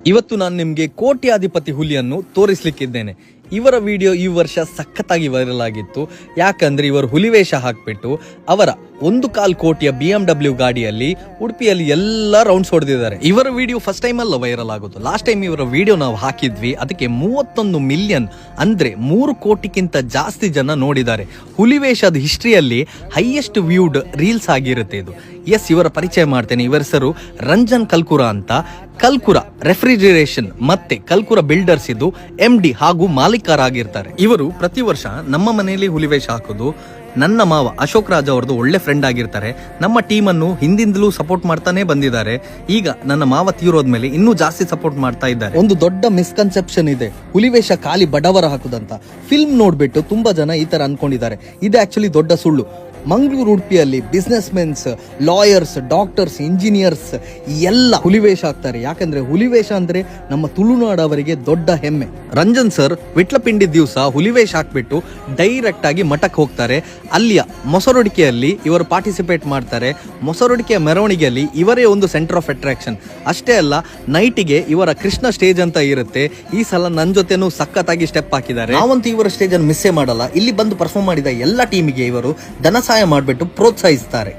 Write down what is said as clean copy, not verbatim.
ಇವತ್ತು ನಾನು ನಿಮಗೆ ಕೋಟ್ಯಾಧಿಪತಿ ಹುಲಿಯನ್ನು ತೋರಿಸಲಿಕ್ಕಿದ್ದೇನೆ. ಇವರ ವಿಡಿಯೋ ಈ ವರ್ಷ ಸಖತ್ತಾಗಿ ವೈರಲ್ ಆಗಿತ್ತು. ಯಾಕಂದ್ರೆ ಇವರು ಹುಲಿವೇಷ ಹಾಕ್ಬಿಟ್ಟು ಅವರ 1.25 ಕೋಟಿಯ BMW ಗಾಡಿಯಲ್ಲಿ ಉಡುಪಿಯಲ್ಲಿ ಎಲ್ಲ ರೌಂಡ್ಸ್ ಹೊಡೆದಿದ್ದಾರೆ. ಇವರ ವಿಡಿಯೋ ಫಸ್ಟ್ ಟೈಮ್ ಅಲ್ಲ ವೈರಲ್ ಆಗೋದು. ಲಾಸ್ಟ್ ಟೈಮ್ ಇವರ ವಿಡಿಯೋ ನಾವು ಹಾಕಿದ್ವಿ, ಅದಕ್ಕೆ 31 ಮಿಲಿಯನ್ ಅಂದ್ರೆ 3 ಕೋಟಿಗಿಂತ ಜಾಸ್ತಿ ಜನ ನೋಡಿದ್ದಾರೆ. ಹುಲಿವೇಷದ ಹಿಸ್ಟ್ರಿಯಲ್ಲಿ ಹೈಯೆಸ್ಟ್ ವ್ಯೂಡ್ ರೀಲ್ಸ್ ಆಗಿರುತ್ತೆ ಇದು. ಎಸ್, ಇವರ ಪರಿಚಯ ಮಾಡ್ತೇನೆ. ಇವರ ಹೆಸರು ರಂಜನ್ ಕಲ್ಕುರ ಅಂತ. ಕಲ್ಕುರ ರೆಫ್ರಿಜರೇಷನ್ ಮತ್ತೆ ಕಲ್ಕುರ ಬಿಲ್ಡರ್ಸ್ ಇದು MD ಹಾಗೂ ಮಾಲೀಕರಾಗಿರ್ತಾರೆ. ಇವರು ಪ್ರತಿ ವರ್ಷ ನಮ್ಮ ಮನೆಯಲ್ಲಿ ಹುಲಿವೇಷ ಹಾಕೋದು. ನನ್ನ ಮಾವ ಅಶೋಕ್ ರಾಜ್ ಅವ್ರದ್ದು ಒಳ್ಳೆ ಫ್ರೆಂಡ್ ಆಗಿರ್ತಾರೆ. ನಮ್ಮ ಟೀಮ್ ಅನ್ನು ಹಿಂದಿಂದಲೂ ಸಪೋರ್ಟ್ ಮಾಡ್ತಾನೆ ಬಂದಿದ್ದಾರೆ. ಈಗ ನನ್ನ ಮಾವ ತೀರೋದ್ಮೇಲೆ ಇನ್ನೂ ಜಾಸ್ತಿ ಸಪೋರ್ಟ್ ಮಾಡ್ತಾ ಇದ್ದಾರೆ. ಒಂದು ದೊಡ್ಡ ಮಿಸ್ಕನ್ಸೆಪ್ಷನ್ ಇದೆ, ಹುಲಿವೇಷ ಖಾಲಿ ಬಡವರ ಹಾಕುದಂತ. ಫಿಲ್ಮ್ ನೋಡ್ಬಿಟ್ಟು ತುಂಬಾ ಜನ ಈ ತರ ಅನ್ಕೊಂಡಿದ್ದಾರೆ. ಇದು ಆಕ್ಚುಲಿ ದೊಡ್ಡ ಸುಳ್ಳು. ಮಂಗಳೂರು ಉಡುಪಿಯಲ್ಲಿ business men's, lawyers, doctors, engineers ಎಲ್ಲ ಹುಲಿವೇಷ ಹಾಕ್ತಾರೆ. ಯಾಕಂದ್ರೆ ಹುಲಿವೇಷ ಅಂದ್ರೆ ನಮ್ಮ ತುಳುನಾಡವರಿಗೆ ದೊಡ್ಡ ಹೆಮ್ಮೆ. ರಂಜನ್ ಸರ್ ವಿಟ್ಲಪಿಂಡಿ ದಿವಸ ಹುಲಿವೇಷ ಹಾಕ್ಬಿಟ್ಟು ಡೈರೆಕ್ಟ್ ಆಗಿ ಮಠಕ್ಕೆ ಹೋಗ್ತಾರೆ. ಅಲ್ಲಿಯ ಮೊಸರೊಡಿಕೆಯಲ್ಲಿ ಇವರು ಪಾರ್ಟಿಸಿಪೇಟ್ ಮಾಡ್ತಾರೆ. ಮೊಸರೊಡಿಕೆಯ ಮೆರವಣಿಗೆಯಲ್ಲಿ ಇವರೇ ಒಂದು ಸೆಂಟರ್ ಆಫ್ ಅಟ್ರಾಕ್ಷನ್. ಅಷ್ಟೇ ಅಲ್ಲ, ನೈಟಿಗೆ ಇವರ ಕೃಷ್ಣ ಸ್ಟೇಜ್ ಅಂತ ಇರುತ್ತೆ. ಈ ಸಲ ನನ್ನ ಜೊತೆನೂ ಸಖತ್ತಾಗಿ ಸ್ಟೆಪ್ ಹಾಕಿದ್ದಾರೆ. ನಾವಂತೂ ಇವರ ಸ್ಟೇಜ್ ಅನ್ನು ಮಿಸ್ಸೇ ಮಾಡಲ್ಲ. ಇಲ್ಲಿ ಬಂದು ಪರ್ಫಾರ್ಮ್ ಮಾಡಿದ ಎಲ್ಲ ಟೀಮಿಗೆ ಇವರು ಧನ ಸಹಾಯ ಮಾಡಿಬಿಟ್ಟು ಪ್ರೋತ್ಸಾಹಿಸ್ತಾರೆ.